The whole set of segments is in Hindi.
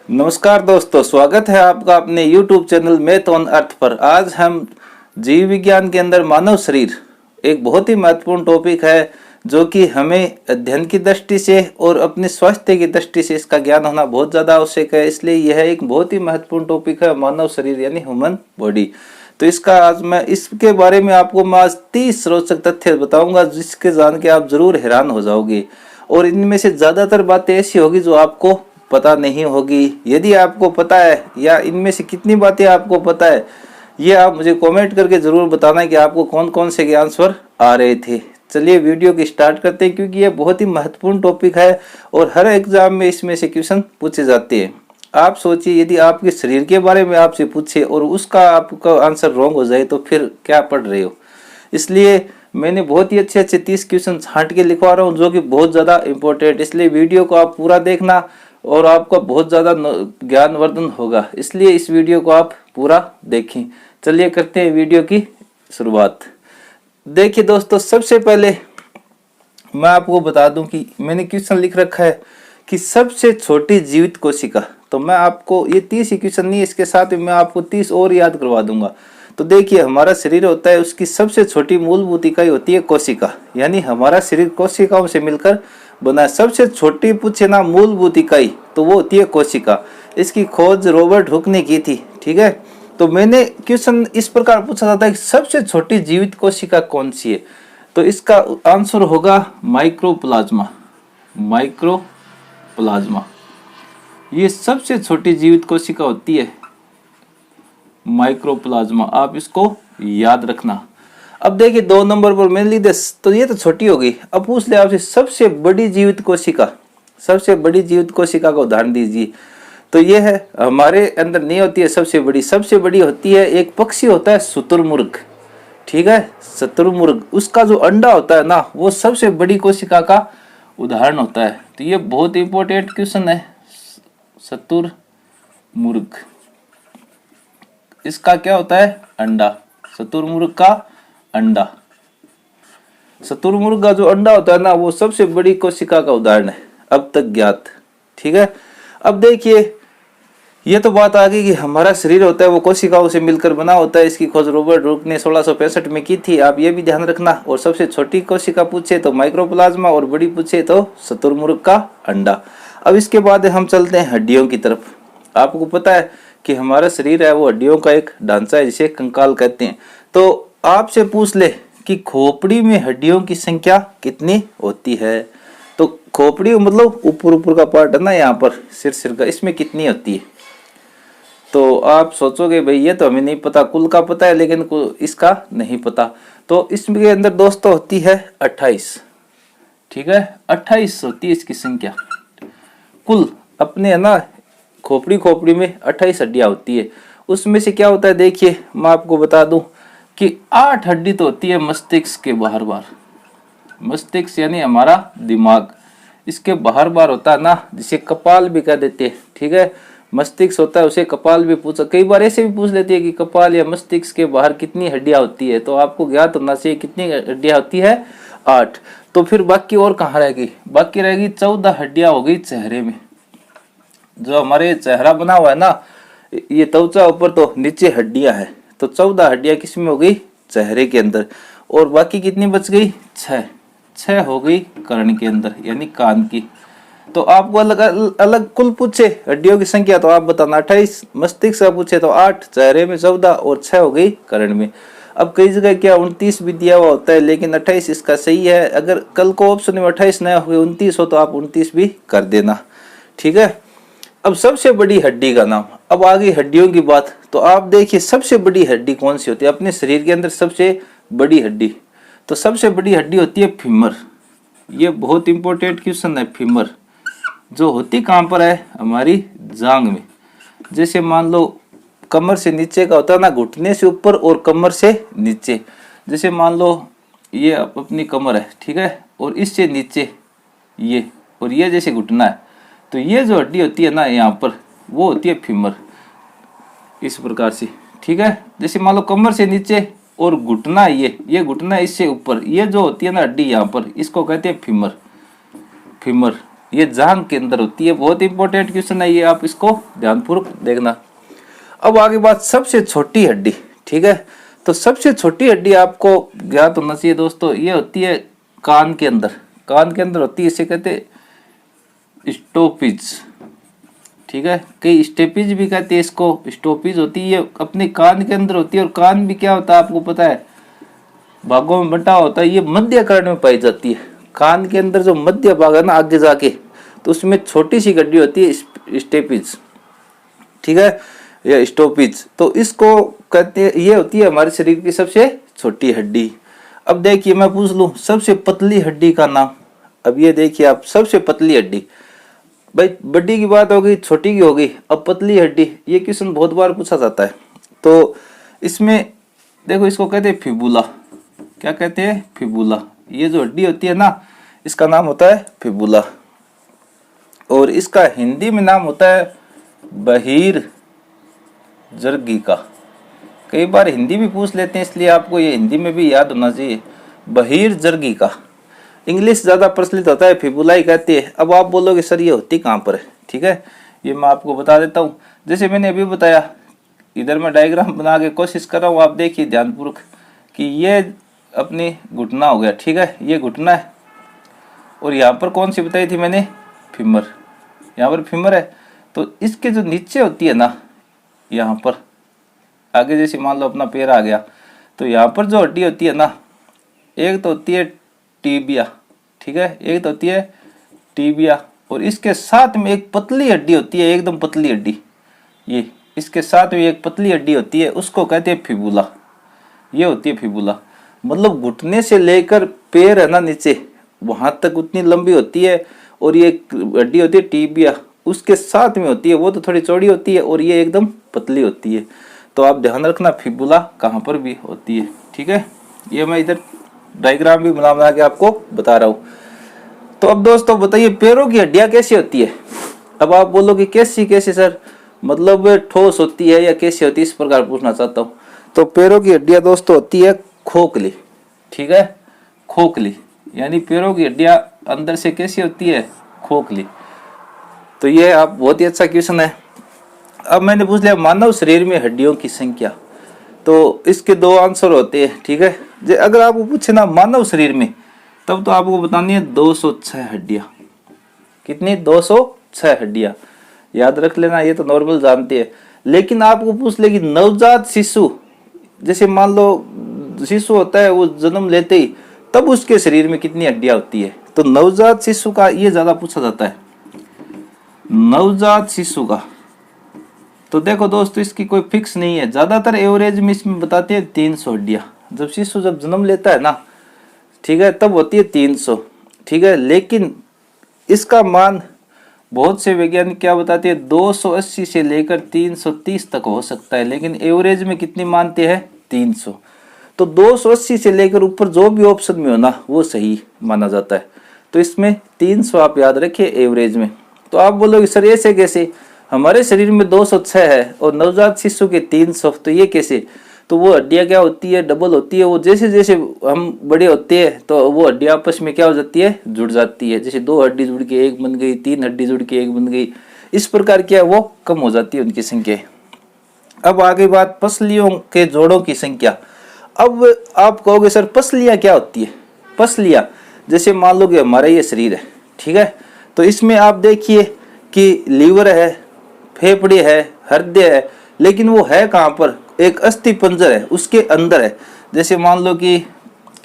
नमस्कार दोस्तों, स्वागत है आपका अपने YouTube channel math on earth पर। आज हम जीव विज्ञान के अंदर मानव शरीर एक बहुत ही महत्वपूर्ण टॉपिक है जो कि हमें अध्ययन की दृष्टि से और अपने स्वास्थ्य की दृष्टि से इसका ज्ञान होना बहुत ज़्यादा आवश्यक है। इसलिए यह एक बहुत ही महत्वपूर्ण टॉपिक है, मानव शरीर यानी ह्यूमन बॉडी। तो इसका आज मैं इसके बारे में आपको मैं आज 30 रोचक तथ्य बताऊंगा जिसके जान के आप जरूर हैरान हो जाओगे। और इनमें से ज़्यादातर बातें ऐसी होगी जो आपको पता नहीं होगी। यदि आपको पता है या इनमें से कितनी बातें आपको पता है, ये आप मुझे कमेंट करके ज़रूर बताना कि आपको कौन कौन से के आंसर आ रहे थे। चलिए वीडियो की स्टार्ट करते हैं, क्योंकि ये बहुत ही महत्वपूर्ण टॉपिक है और हर एग्जाम में इसमें से क्वेश्चन पूछे जाते हैं। आप सोचिए, यदि आपके शरीर के बारे में आपसे पूछे और उसका आपका आंसर रॉन्ग हो जाए तो फिर क्या पढ़ रहे हो। इसलिए मैंने बहुत ही अच्छे अच्छे 30 क्वेश्चन छांट के लिखवा रहा हूँ जो कि बहुत ज़्यादा इंपॉर्टेंट। इसलिए वीडियो को आप पूरा देखना और आपका बहुत ज़्यादा ज्ञानवर्धन होगा, इसलिए इस वीडियो को आप पूरा देखें। चलिए करते हैं वीडियो की शुरुआत। देखिए दोस्तों, सबसे पहले मैं आपको बता दूं कि मैंने क्वेश्चन लिख रखा है कि सबसे छोटी जीवित कोशिका। तो मैं आपको ये 30 ही क्वेश्चन नहीं, इसके साथ मैं आपको 30 और याद करवा दूंगा। तो देखिए, हमारा शरीर होता है, उसकी सबसे छोटी मूलभूत इकाई होती है कोशिका, यानी हमारा शरीर कोशिकाओं से मिलकर बना है। सबसे छोटी पूछे ना मूलभूत इकाई, तो वो होती है कोशिका। इसकी खोज रॉबर्ट हुक ने की थी, ठीक है। तो मैंने क्वेश्चन इस प्रकार पूछा जाता है कि सबसे छोटी जीवित कोशिका कौन सी है, तो इसका आंसर होगा माइक्रोप्लाज्मा। माइक्रोप्लाज्मा ये सबसे छोटी जीवित कोशिका होती है, माइक्रोप्लाज्मा। आप इसको याद रखना। अब देखिए 2 नंबर पर मैंने ली दस, तो ये तो छोटी हो गई। अब पूछ ले आपसे सबसे बड़ी जीवित कोशिका। सबसे बड़ी जीवित कोशिका का उदाहरण दीजिए। तो ये है, हमारे अंदर नहीं होती है सबसे बड़ी। सबसे बड़ी होती है एक पक्षी होता है शुतुरमुर्ग, ठीक है, शुतुरमुर्ग। उसका जो अंडा होता है ना, वो सबसे बड़ी कोशिका का उदाहरण होता है। तो ये बहुत इंपॉर्टेंट क्वेश्चन है। शुतुरमुर्ग, इसका क्या होता है? अंडा। शुतुरमुर्ग का अंडा। शुतुरमुर्ग का जो अंडा होता है ना, वो सबसे बड़ी कोशिका का उदाहरण है अब तक ज्ञात, ठीक है। अब देखिए, ये तो बात आ गई कि हमारा शरीर होता है वो कोशिकाओं से मिलकर बना होता है। इसकी खोज रॉबर्ट हुक ने 1665 में की थी, आप ये भी ध्यान रखना। और सबसे छोटी कोशिका पूछे तो माइक्रोप्लाज्मा और बड़ी पूछे तो शुतुरमुर्ग का अंडा। अब इसके बाद हम चलते हैं हड्डियों की तरफ। आपको पता है कि हमारा शरीर है वो हड्डियों का एक ढांचा है जिसे कंकाल कहते हैं। तो आपसे पूछ ले कि खोपड़ी में हड्डियों की संख्या कितनी होती है, तो खोपड़ी मतलब ऊपर का पार्ट है ना, यहाँ पर सिर का, इसमें कितनी होती है। तो आप सोचोगे भाई ये तो हमें नहीं पता, कुल का पता है लेकिन इसका नहीं पता। तो इसके अंदर दोस्तों होती है 28, ठीक है, 28 होती है इसकी संख्या। कुल अपने है ना खोपड़ी में 28 हड्डियां होती है। उसमें से क्या होता है, देखिए मैं आपको बता दूं कि 8 हड्डी तो होती है मस्तिष्क के बाहर बार। मस्तिष्क यानी हमारा दिमाग, इसके बाहर बार होता है ना, जिसे कपाल भी कह देते हैं, ठीक है। मस्तिष्क होता है उसे कपाल भी पूछा, कई बार ऐसे भी पूछ लेते हैं कि कपाल या मस्तिष्क के बाहर कितनी हड्डियां होती है। तो आपको ज्ञात होना चाहिए कितनी हड्डियां होती है, 8। तो फिर बाकी और कहाँ रहेगी? बाकी रहेगी 14 हड्डियां हो गई चेहरे में। जो हमारे चेहरा बना हुआ है ना, ये त्वचा ऊपर तो नीचे हड्डियां है। तो 14 हड्डियां किसमें हो गई? चेहरे के अंदर। और बाकी कितनी बच गई? 6 हो गई कर्ण के अंदर यानी कान की। तो आपको अलग अलग कुल पूछे हड्डियों की संख्या तो आप बताना 28, मस्तिष्क का पूछे तो 8, चेहरे में 14 और 6 हो गई कर्ण में। अब कई जगह क्या 29 भी दिया हुआ होता है, लेकिन 28 इसका सही है। अगर कल को ऑप्शन में 28 न हो 29 हो तो आप 29 भी कर देना, ठीक है। अब सबसे बड़ी हड्डी का नाम। अब आ गई हड्डियों की बात। तो आप देखिए सबसे बड़ी हड्डी कौन सी होती है अपने शरीर के अंदर? सबसे बड़ी हड्डी, तो सबसे बड़ी हड्डी होती है फीमर। ये बहुत इंपॉर्टेंट क्वेश्चन है। फीमर जो होती कहाँ पर है? हमारी जांग में। जैसे मान लो कमर से नीचे का होता है ना, घुटने से ऊपर और कमर से नीचे। जैसे मान लो ये अपनी कमर है, ठीक है, और इससे नीचे ये, और ये जैसे घुटना है, तो ये जो हड्डी होती है ना यहाँ पर, वो होती है फीमर, इस प्रकार से, ठीक है। जैसे मान लो कमर से नीचे और घुटना, ये घुटना इससे ऊपर, ये जो होती है ना हड्डी यहाँ पर, इसको कहते हैं फीमर। फीमर ये जांघ के अंदर होती है। बहुत इंपॉर्टेंट क्वेश्चन है ये, आप इसको ध्यानपूर्वक देखना। अब आगे बात सबसे छोटी हड्डी, ठीक है। तो सबसे छोटी हड्डी आपको ज्ञात होना चाहिए दोस्तों, ये होती है कान के अंदर। कान के अंदर होती है, इसे कहते हैं स्टोपिज, ठीक है। कई स्टेपिज भी कहते हैं इसको, स्टोपिज होती है, ये अपने कान के अंदर होती है। और कान भी क्या होता है आपको पता है, भागों में बंटा होता है। ये मध्य कर्ण में पाई जाती है। कान के अंदर जो मध्य भाग है ना आगे जाके, तो उसमें छोटी सी हड्डी होती है स्टेपिज, ठीक है, या स्टोपिज। तो इसको कहते हैं, ये होती है हमारे शरीर की सबसे छोटी हड्डी। अब देखिए मैं पूछ लूं सबसे पतली हड्डी का नाम। अब ये देखिए आप, सबसे पतली हड्डी, भाई बड़ी की बात हो गई, छोटी की हो गई, अब पतली हड्डी, ये क्वेश्चन बहुत बार पूछा जाता है। तो इसमें देखो, इसको कहते हैं फिबुला। क्या कहते हैं? फिबुला। ये जो हड्डी होती है ना, इसका नाम होता है फिबुला, और इसका हिंदी में नाम होता है बहिर जर्गिका। कई बार हिंदी भी पूछ लेते हैं, इसलिए आपको ये हिंदी में भी याद होना चाहिए, बहिर जर्गिका। इंग्लिश ज्यादा प्रचलित होता है, फिबुला ही कहती है। अब आप बोलोगे सर ये होती कहाँ पर है, ठीक है, ये मैं आपको बता देता हूँ। जैसे मैंने अभी बताया, इधर मैं डायग्राम बना के कोशिश कर रहा हूँ, आप देखिए ध्यानपूर्वक कि ये अपनी घुटना हो गया, ठीक है, ये घुटना है। और यहाँ पर कौन सी बताई थी मैंने? फीमर। यहाँ पर फीमर है। तो इसके जो नीचे होती है ना, यहाँ पर आगे जैसे मान लो अपना पैर आ गया, तो यहाँ पर जो हड्डी होती है ना, एक तो होती है टीबिया, ठीक है, एक तो होती है टीबिया, और इसके साथ में एक पतली हड्डी होती है, एकदम पतली हड्डी, ये इसके साथ में एक पतली हड्डी होती है, उसको कहते हैं फिबुला। ये होती है फिबुला। मतलब घुटने से लेकर पैर है ना नीचे, वहां तक उतनी लंबी होती है। और ये हड्डी होती है टीबिया, उसके साथ में होती है, वो तो थोड़ी चौड़ी होती है, और ये एकदम पतली होती है। तो आप ध्यान रखना फिबुला कहाँ पर भी होती है, ठीक है। ये मैं इधर डायग्राम भी बना के आपको बता रहा हूँ। तो अब दोस्तों बताइए, पैरों की हड्डियां कैसी होती है? अब आप बोलोगे कैसी कैसी सर, मतलब ठोस होती है या कैसी होती है, इस प्रकार पूछना चाहता हूँ। तो पैरों की हड्डियां दोस्तों होती है खोखली, ठीक है, खोखली, यानी पैरों की हड्डियां अंदर से कैसी होती है? खोखली। तो ये आप बहुत ही अच्छा क्वेश्चन है। अब मैंने पूछ लिया मानव शरीर में हड्डियों की संख्या, तो इसके दो आंसर होते हैं, ठीक है। अगर आपको पूछे ना मानव शरीर में, तब तो आपको बतानी है 206 हड्डियां। कितनी? 206 हड्डियां। याद रख लेना, ये तो नॉर्मल जानते हैं। लेकिन आपको पूछ ले कि नवजात शिशु, जैसे मान लो शिशु होता है वो जन्म लेते ही, तब उसके शरीर में कितनी हड्डियां होती है? तो नवजात शिशु का ये ज्यादा पूछा जाता है, नवजात शिशु का। तो देखो दोस्तों, इसकी कोई फिक्स नहीं है, ज्यादातर एवरेज में इसमें बताते हैं 300 हड्डियां। जब शिशु जब जन्म लेता है ना, ठीक है, तब होती है 300, ठीक है। लेकिन इसका मान बहुत से वैज्ञानिक क्या बताते हैं, 280 से लेकर 330 तक हो सकता है, लेकिन एवरेज में कितनी मानते हैं? 300। तो 280 से लेकर ऊपर जो भी ऑप्शन में हो ना, वो सही माना जाता है। तो इसमें 300 आप याद रखिए एवरेज में। तो आप बोलोगे सर ऐसे कैसे, हमारे शरीर में 206 है और नवजात शिशु के 300, तो ये कैसे? तो वो हड्डियां क्या होती है? डबल होती है। वो जैसे जैसे हम बड़े होते हैं तो वो हड्डियां आपस में क्या हो जाती है? जुड़ जाती है। जैसे 2 हड्डी जुड़ के एक बन गई, 3 हड्डी जुड़ के एक बन गई, इस प्रकार क्या वो कम हो जाती है उनकी संख्या। अब आगे बात पसलियों के जोड़ों की संख्या। अब आप कहोगे सर पसलियां क्या होती है? पसलियां जैसे मान लो कि हमारा ये शरीर है, ठीक है, तो इसमें आप देखिए कि लीवर है, फेफड़े है, हृदय है, लेकिन वो है कहाँ पर? एक अस्थि पंजर है, उसके अंदर है। जैसे मान लो कि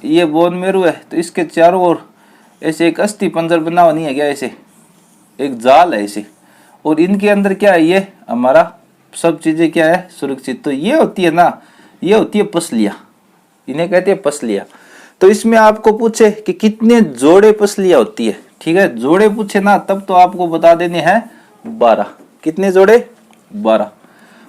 ये बोन मेरो है, तो इसके चारों ओर ऐसे एक अस्थि पंजर बना हुआ नहीं है क्या? ऐसे एक जाल है ऐसे, और इनके अंदर क्या है? ये हमारा सब चीजें क्या है? सुरक्षित। तो ये होती है ना, ये होती है पसलियां, इन्हें कहते हैं पसलियां। तो इसमें आपको पूछे कि कितने जोड़े पसलियां होती है, ठीक है, जोड़े पूछे ना, तब तो आपको बता देने हैं 12। कितने जोड़े? 12।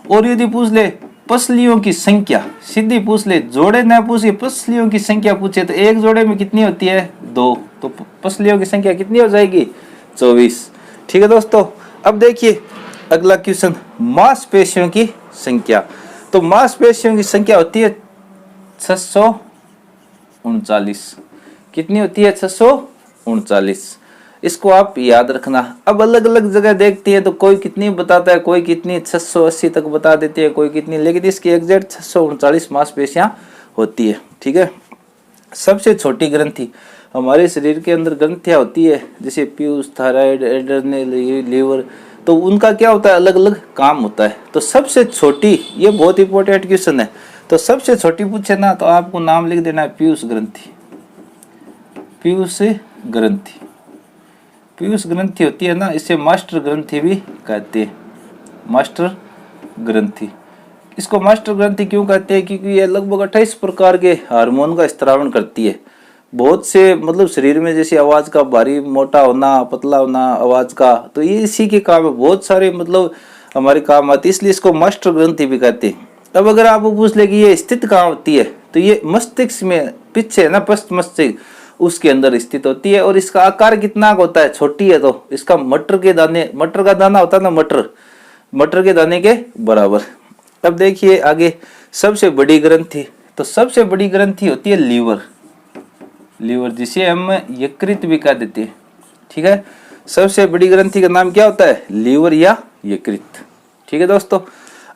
और यदि पूछ ले पसलियों की संख्या, सीधी पूछ ले, जोड़े ना पूछे, पसलियों की संख्या पूछे, तो एक जोड़े में कितनी होती है? 2। तो पसलियों की संख्या कितनी हो जाएगी? 24। ठीक है दोस्तों। अब देखिए अगला क्वेश्चन, मांसपेशियों की संख्या। तो मांसपेशियों की संख्या होती है 639। कितनी होती है? 639। इसको आप याद रखना। अब अलग अलग जगह देखती है तो कोई कितनी बताता है, कोई कितनी 680 तक बता देती है, कोई कितनी, लेकिन इसकी एग्जैक्ट 639 मांसपेशियां होती है। ठीक है। सबसे छोटी ग्रंथि हमारे शरीर के अंदर ग्रंथियां होती है, जैसे पीयूष, थायराइड, एड्रेनल, लीवर, तो उनका क्या होता है, अलग अलग काम होता है। तो सबसे छोटी, ये बहुत इंपॉर्टेंट क्वेश्चन है, तो सबसे छोटी पूछे ना तो आपको नाम लिख देना है पीयूष ग्रंथि। पीयूष ग्रंथि, पीयूष ग्रंथि होती है ना, इसे मास्टर ग्रंथि भी कहते हैं। मास्टर ग्रंथि, इसको मास्टर ग्रंथि क्यों कहते हैं, क्योंकि ये लगभग 28 प्रकार के हार्मोन का स्त्रावन करती है। बहुत से मतलब शरीर में जैसे आवाज का भारी मोटा होना, पतला होना आवाज का, तो ये इसी के काम है। बहुत सारे मतलब हमारे काम आती है, इसलिए इसको मास्टर ग्रंथि भी कहते हैं। अब अगर आप पूछ ले कि ये स्थित कहाँ होती है, तो ये मस्तिष्क में पीछे है ना, पश्च मस्तिष्क, उसके अंदर स्थित होती है। और इसका आकार कितना होता है, छोटी है तो इसका मटर के दाने, मटर का दाना होता है ना, मटर के दाने के बराबर। अब देखिए आगे सबसे बड़ी ग्रंथि, तो सबसे बड़ी ग्रंथि होती है लीवर। लीवर जिसे हम यकृत भी कह देते हैं। ठीक है। सबसे बड़ी ग्रंथि का नाम क्या होता है, लीवर या यकृत। ठीक है दोस्तों।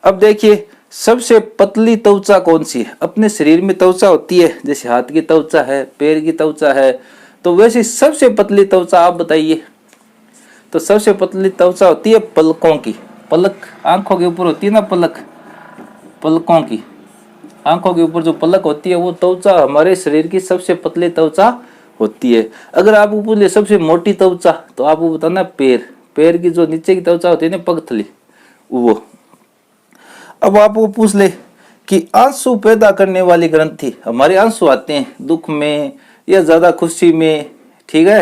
अब देखिए सबसे पतली त्वचा कौन सी है। अपने शरीर में त्वचा होती है, जैसे हाथ की त्वचा है, पैर की त्वचा है, तो वैसे सबसे पतली त्वचा आप बताइए। तो सबसे पतली त्वचा होती है पलकों की। पलक आंखों के ऊपर होती है ना, पलक, पलकों की, आंखों के ऊपर जो पलक होती है वो त्वचा हमारे शरीर की सबसे पतली त्वचा होती है। अगर आप पूछ ले सबसे मोटी त्वचा, तो आपको बताना पैर, पैर की जो नीचे की त्वचा होती है ना, पगथली, वो। अब आप वो पूछ ले कि आंसू पैदा करने वाली ग्रंथि, हमारे आंसू आते हैं दुख में या ज्यादा खुशी में, ठीक है,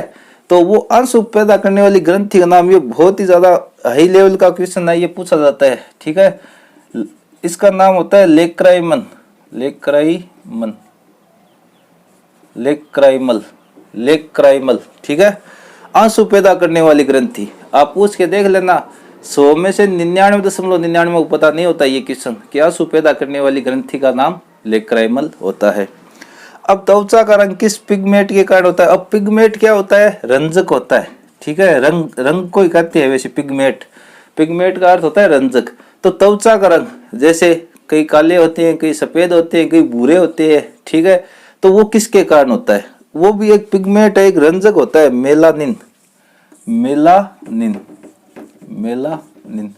तो वो आंसू पैदा करने वाली ग्रंथि का नाम, ये बहुत ही ज्यादा हाई लेवल का क्वेश्चन है, ये पूछा जाता है। ठीक है। इसका नाम होता है लेक्राइमन, लेक्राइमन, लेक्राइमल, लेक्राइमल। ठीक है। आंसू पैदा करने वाली ग्रंथि आप पूछ के देख लेना, 100 में से 99.99 को पता नहीं होता ये क्वेश्चन कि आंसू पैदा करने वाली ग्रंथि का नाम लेक्राइमल होता है। अब त्वचा का रंग किस पिगमेंट के कारण होता है। अब पिगमेंट क्या होता है, रंजक होता है। ठीक है। रंग को ही कहते हैं वैसे पिगमेंट, पिगमेंट का अर्थ होता है रंजक। तो त्वचा का रंग जैसे कई काले होते हैं, कई सफेद होते हैं, कई भूरे होते हैं। ठीक है। तो वो किसके कारण होता है, वो भी एक पिगमेंट है, एक रंजक होता है, मेलानिन, मेलानिन, मेलानिन।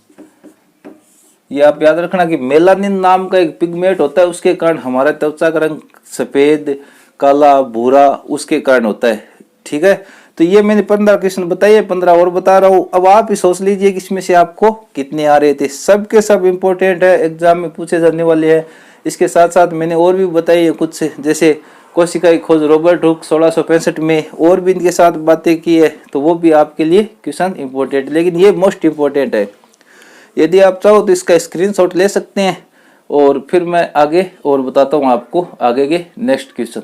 ये आप याद रखना कि मेलानिन नाम का एक पिगमेंट होता है, उसके कारण हमारा त्वचा का रंग सफेद, काला, भूरा उसके कारण होता है। ठीक है। तो ये मैंने 15 क्वेश्चन बताइए, 15 और बता रहा हूँ। अब आप ही सोच लीजिए कि इसमें से आपको कितने आ रहे थे। सब के सब इंपॉर्टेंट है, एग्जाम में पूछे जाने वाले हैं। इसके साथ साथ मैंने और भी बताई है कुछ, जैसे कोशिका की खोज रॉबर्ट हुक 1665 में, और भी इनके साथ बातें की है, तो वो भी आपके लिए क्वेश्चन इंपॉर्टेंट, लेकिन ये मोस्ट इंपॉर्टेंट है। यदि आप चाहो तो इसका स्क्रीनशॉट ले सकते हैं, और फिर मैं आगे और बताता हूँ आपको आगे के नेक्स्ट क्वेश्चन।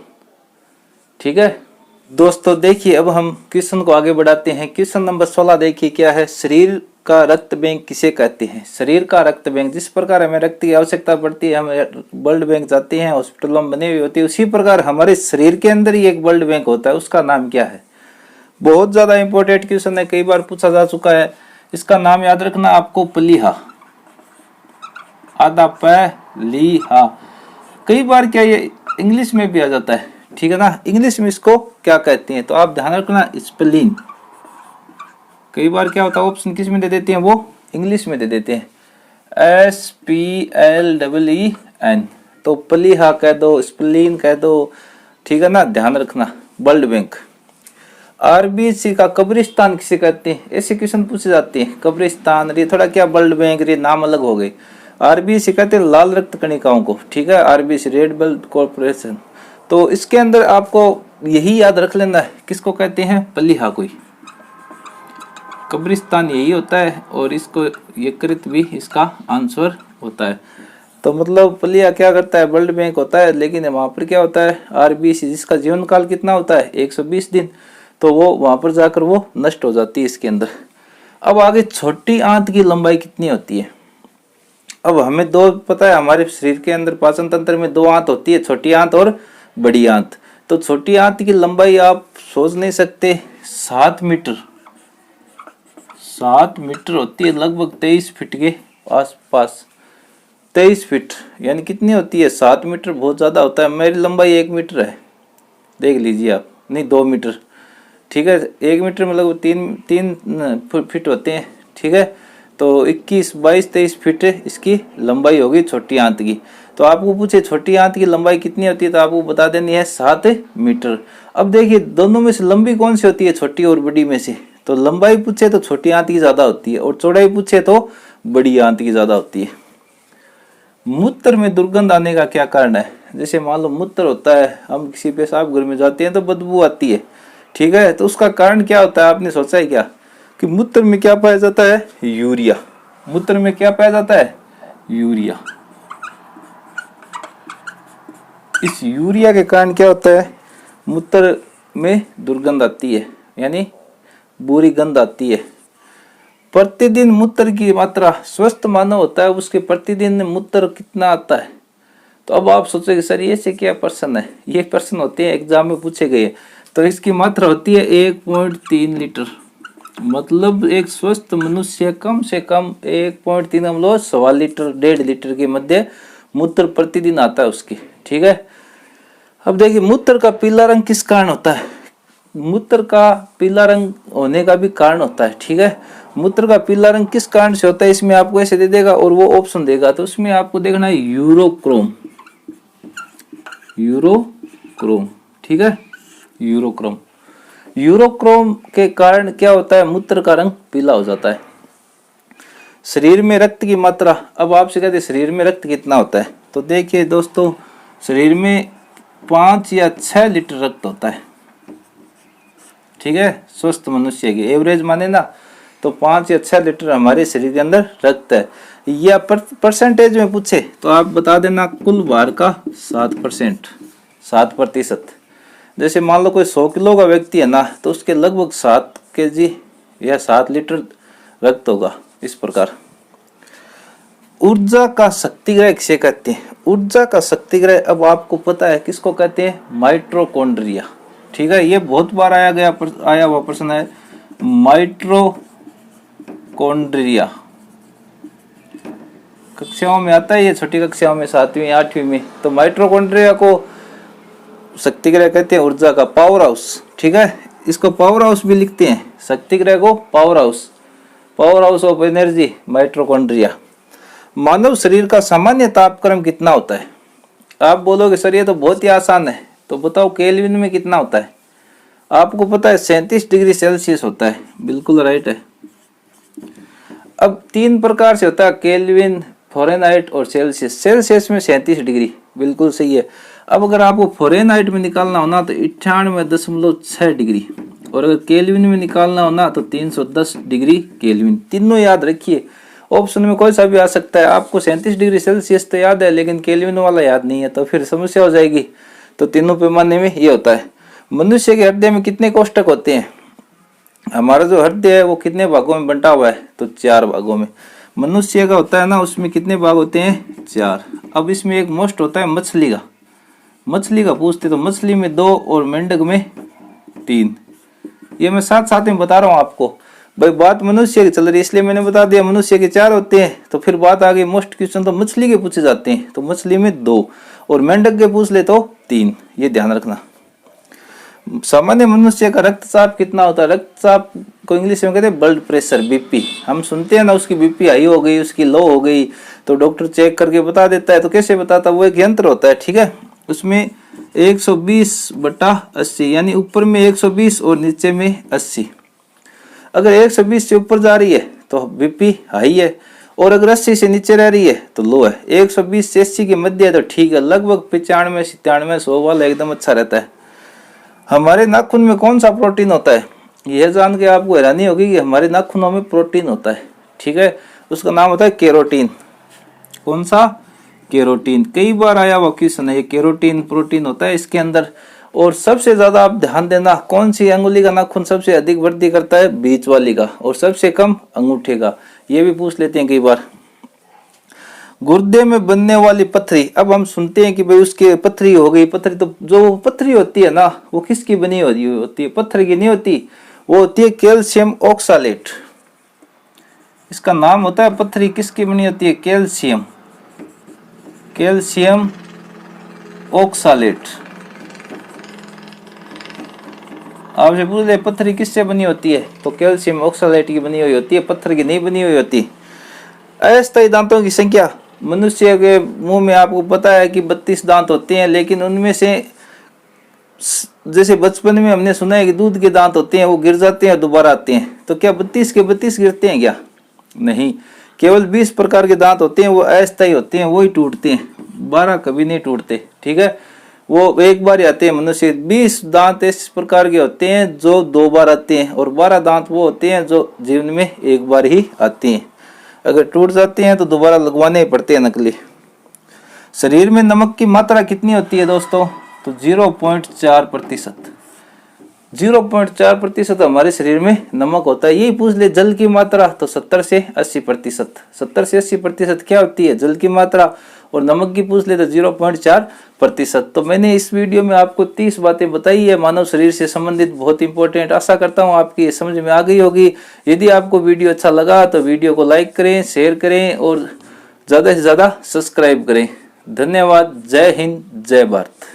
ठीक है दोस्तों, देखिए अब हम क्वेश्चन को आगे बढ़ाते हैं। क्वेश्चन नंबर 16 देखिए क्या है, शरीर का रक्त बैंक किसे कहते हैं। शरीर का रक्त बैंक, जिस प्रकार हमें रक्त की आवश्यकता पड़ती है, हम ब्लड बैंक जाते हैं, हॉस्पिटलों में बने हुए होती है, उसी प्रकार हमारे शरीर के अंदर ही एक ब्लड बैंक होता है, उसका नाम क्या है। बहुत ज्यादा इंपॉर्टेंट क्वेश्चन है, कई बार पूछा जा चुका है। इसका नाम याद रखना आपको, प्लीहा, आधा प्लीहा। कई बार क्या ये इंग्लिश में भी आ जाता है, ठीक है ना, इंग्लिश में इसको क्या कहते हैं, तो आप ध्यान रखना, स्प्लीन। कई बार क्या होता है ऑप्शन किस में दे देते हैं, वो इंग्लिश में दे देते हैं, SPLEEN, तो प्लीहा कह दो, स्प्लीन कह दो, ठीक है ना, ध्यान रखना। Blood bank. आरबीसी का कब्रिस्तान किसे कहते हैं, ऐसे क्वेश्चन पूछे जाते हैं। कब्रिस्तान, ये थोड़ा क्या ब्लड बैंक, ये नाम अलग हो गए। आरबीसी कहते हैं लाल रक्त कणिकाओं को, ठीक है, आरबीसी रेड ब्लड कॉर्पोरेशन। तो इसके अंदर आपको यही याद रख लेना है, किसको कहते हैं, प्लीहा को ही। कब्रिस्तान यही होता है, और इसको यकृत भी इसका आंसर होता है। तो मतलब प्लीहा क्या करता है, ब्लड बैंक होता है, लेकिन वहां पर क्या होता है, आरबीसी जिसका जीवन काल कितना होता है, 120 दिन, तो वो वहां पर जाकर वो नष्ट हो जाती है इसके अंदर। अब आगे छोटी आंत की लंबाई कितनी होती है। अब हमें दो पता है, हमारे शरीर के अंदर पाचन तंत्र में 2 आंत होती है, छोटी आंत और बड़ी आंत। तो छोटी आंत की लंबाई आप सोच नहीं सकते, 7 मीटर, 7 मीटर होती है, लगभग 23 फीट के आसपास। 23 फीट यानी कितनी होती है? 7 मीटर बहुत ज़्यादा होता है। मेरी लंबाई 1 मीटर है, देख लीजिए आप, नहीं 2 मीटर, ठीक है। 1 मीटर में लगभग 3 फीट होते हैं, ठीक है। तो 21, 22, 23 फीट इसकी लंबाई होगी छोटी आंत की। तो आपको पूछे छोटी आंत की लंबाई कितनी होती है, तो आपको बता देनी है 7 मीटर। अब देखिए दोनों में से लंबी कौन सी होती है, छोटी और बड़ी में से? तो लंबाई पूछे तो छोटी आंत की ज्यादा होती है, और चौड़ाई पूछे तो बड़ी आंत की ज्यादा होती है। मूत्र में दुर्गंध आने का क्या कारण है? जैसे मान लो मूत्र होता है, हम किसी पेशाब घर में जाते हैं तो बदबू आती है, ठीक है। तो उसका कारण क्या होता है, आपने सोचा है क्या कि मूत्र में क्या पाया जाता है? यूरिया। मूत्र में क्या पाया जाता है? यूरिया। इस यूरिया के कारण क्या होता है? मूत्र में दुर्गंध आती है, यानी बुरी गंध आती है। प्रतिदिन मूत्र की मात्रा, स्वस्थ मानव होता है उसके प्रतिदिन मूत्र कितना आता है? तो अब आप सोचोगे सर ये से क्या प्रश्न है? ये प्रश्न होते हैं एग्जाम में पूछे गए। तो इसकी मात्रा होती है 1.3 लीटर। मतलब एक स्वस्थ मनुष्य कम से कम 1.3 हम लोग 1.25 लीटर 1.5 लीटर के मध्य मूत्र प्रतिदिन आता है उसके, ठीक है। अब देखिए मूत्र का पीला रंग किस कारण होता है? मूत्र का पीला रंग होने का भी कारण होता है, ठीक है। मूत्र का पीला रंग किस कारण से होता है, इसमें आपको ऐसे दे देगा और वो ऑप्शन देगा। तो उसमें आपको देखना है यूरोक्रोम, यूरोक्रोम, ठीक है, यूरोक्रोम। यूरोक्रोम के कारण क्या होता है? मूत्र का रंग पीला हो जाता है। शरीर में रक्त की मात्रा, अब आपसे कहते हैं शरीर में रक्त कितना होता है? तो देखिए दोस्तों, शरीर में 5 या 6 लीटर रक्त होता है, ठीक है। स्वस्थ मनुष्य की एवरेज माने ना तो 5 या 6 लीटर हमारे शरीर के अंदर रक्त है। या परसेंटेज में पूछे तो आप बता देना कुल भार का 7%, 7%। जैसे मान लो कोई 100 किलो का व्यक्ति है ना, तो उसके लगभग 7 kg या 7 लीटर रक्त होगा। इस प्रकार ऊर्जा का शक्तिग्रह किसे कहते हैं? ऊर्जा का शक्तिग्रह अब आपको पता है किसको कहते हैं? माइटोकॉन्ड्रिया, ठीक है। ये बहुत बार आया हुआ प्रश्न है, माइटोकॉन्ड्रिया। कक्षाओं में आता है ये, छोटी कक्षाओं में 7वीं 8वीं में। तो माइटोकॉन्ड्रिया को शक्तिग्रह कहते हैं, ऊर्जा का पावर हाउस, ठीक है। इसको पावर हाउस भी लिखते हैं, शक्तिग्रह को power house, power house of energy, mitochondria. मानव शरीर का सामान्य तापक्रम कितना होता है? आप बोलोगे सर ये तो बहुत ही आसान है, तो बताओ केल्विन में कितना होता है? आपको पता है 37 डिग्री सेल्सियस होता है, बिल्कुल राइट है। अब 3 प्रकार से होता है, केल्विन, फ़ारेनहाइट और सेल्सियस। सेल्सियस में 37 डिग्री, बिल्कुल सही है। अब अगर आपको फ़ारेनहाइट में निकालना हो ना तो 98.6 डिग्री, और अगर केल्विन में निकालना हो ना तो 310 डिग्री केल्विन। तीनों याद रखिए, ऑप्शन में कोई सा भी आ सकता है। आपको 37 डिग्री सेल्सियस तो याद है, लेकिन केल्विन वाला याद नहीं है, तो फिर समस्या हो जाएगी। तो तीनों पैमाने में ये होता है। मनुष्य के हृदय में कितने कोष्ठक होते हैं? हमारा जो हृदय है वो कितने भागों में बंटा हुआ है? तो 4 भागों में। मनुष्य का होता है ना, उसमें कितने भाग होते हैं? 4। अब इसमें एक मोस्ट होता है मछली का, मछली का पूछते तो मछली में 2 और मेंढक में 3। ये मैं साथ साथ में बता रहा हूँ आपको, भाई बात मनुष्य की चल रही है इसलिए मैंने बता दिया मनुष्य के 4 होते हैं। तो फिर बात आ गई मोस्ट क्वेश्चन तो मछली के पूछे जाते हैं, तो मछली में 2 और मेंढक के पूछ ले तो 3। ये ध्यान रखना। सामान्य मनुष्य का रक्तचाप कितना होता है? रक्तचाप को इंग्लिश में कहते हैं ब्लड प्रेशर, बीपी। हम सुनते हैं ना उसकी बीपी हाई हो गई, उसकी लो हो गई, तो डॉक्टर चेक करके बता देता है। तो कैसे बताता है? वो एक यंत्र होता है, ठीक है। उसमें 120/80 यानी ऊपर में 120 और नीचे में 80। अगर 120 से ऊपर जा रही है तो बीपी हाई है, और अगर 80 से नीचे रह रही है तो लो है। 120 से 80 के मध्य है तो ठीक है, लगभग 95, 97, 100 वाला एकदम अच्छा रहता है। हमारे नाखून में कौन सा प्रोटीन होता है? यह जान के आपको हैरानी होगी कि हमारे नाखूनों में प्रोटीन होता है, ठीक है। उसका नाम होता है केरोटीन। कौन सा? केरोटीन। कई बार आया हुआ क्वेश्चन है, ये केरोटीन प्रोटीन होता है इसके अंदर। और सबसे ज्यादा आप ध्यान देना, कौन सी अंगुली का नाखून सबसे अधिक वृद्धि करता है? बीच वाली का, और सबसे कम अंगूठे का। ये भी पूछ लेते हैं कई बार। गुर्दे में बनने वाली पथरी, अब हम सुनते हैं कि भाई उसके पथरी हो गई। पथरी तो जो पथरी होती है ना वो किसकी बनी होती है? पत्थर की नहीं होती, वो होती है कैल्शियम ऑक्सालेट। इसका नाम होता है पत्थरी, किसकी बनी होती है? Calcium, calcium oxalate. आपसे पूछ ले पत्थरी किससे बनी होती है, तो कैल्शियम ऑक्सालेट की बनी हुई होती है, पत्थर की नहीं बनी हुई होती। अस्थायी दांतों की संख्या, मनुष्य के मुंह में आपको पता है कि 32 दांत होते हैं, लेकिन उनमें से जैसे बचपन में हमने सुना है कि दूध के दांत होते हैं वो गिर जाते हैं दोबारा आते हैं, तो क्या 32 के 32 गिरते हैं क्या? नहीं, केवल 20 प्रकार के दांत होते हैं, वो अस्थायी होते हैं, वो ही टूटते हैं, 12 कभी नहीं टूटते। ठीक है, वो एक बार ही आते हैं। मनुष्य 20 दांत इस प्रकार के होते हैं जो 2 बार आते हैं, और 12 दांत वो होते हैं जो जीवन में एक बार ही आते हैं। अगर टूट जाते हैं तो दोबारा लगवाने ही पड़ते हैं नकली। शरीर में नमक की मात्रा कितनी होती है दोस्तों? तो 0.4%। 0.4% हमारे शरीर में नमक होता है। यही पूछ ले जल की मात्रा, तो 70 से 80%। 70 से 80% क्या होती है? जल की मात्रा। और नमक की पूछ ले तो 0.4%। तो मैंने इस वीडियो में आपको 30 बातें बताई है मानव शरीर से संबंधित, बहुत इंपॉर्टेंट। आशा करता हूँ आपकी समझ में आ गई होगी। यदि आपको वीडियो अच्छा लगा तो वीडियो को लाइक करें, शेयर करें और ज़्यादा से ज़्यादा सब्सक्राइब करें। धन्यवाद। जय हिंद, जय भारत।